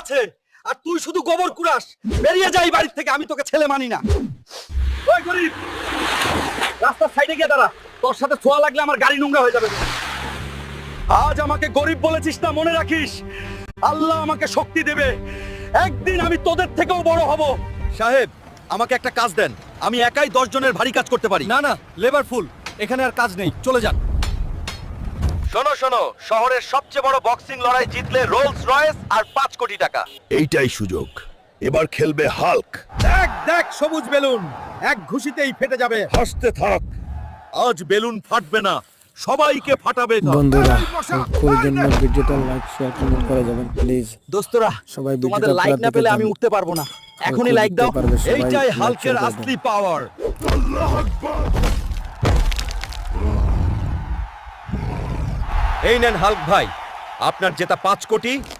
আছে আর তুই শুধু গোবর কুড়াস। বেরিয়ে যাই বাড়ি থেকে, আমি তোকে ছেলে মানি না। ওই গরিব, রাস্তার সাইডে গিয়ে দাঁড়া, তোর সাথে ছোঁয়া লাগলে আমার গাড়ি নোংরা হয়ে যাবে। আজ আমাকে গরিব বলেছিস না, মনে রাখিস আল্লাহ আমাকে শক্তি দেবে, একদিন আমি তোদের থেকেও বড় হব। সাহেব, আমাকে একটা কাজ দেন, আমি একাই 10 জনের ভারী কাজ করতে পারি। না না, লেবার ফুল, এখানে আর কাজ নেই, চলে যান। শোনো শোনো, শহরের সবচেয়ে বড় বক্সিং লড়াই জিতলে রোলস রয়েস আর 5 কোটি টাকা। এইটাই সুযোগ, এবার খেলবে হাল্ক। দেখ দেখ, সবুজ বেলুন এক ঘুষিতেই ফেটে যাবে। হাসতে থাক, আজ বেলুন ফাটবে না, সবাইকে ফাটাবে। বন্ধুরা খুবই জন্য ভিডিওটা লাইক শেয়ার কমেন্ট করে যাবেন প্লিজ। দোস্তরা, সবাই তোমাদের ভিডিওটা লাইক পুরো না পেলে দেখে আমি যান। উঠতে পারবো না। এখনই লাইক দাও। উঠতে পারবে সবাই, এইটাই like হাল্কের share করে আসলি পাওয়ার। এই নেন হাল্ক ভাই, আপনার জেতা 5 কোটি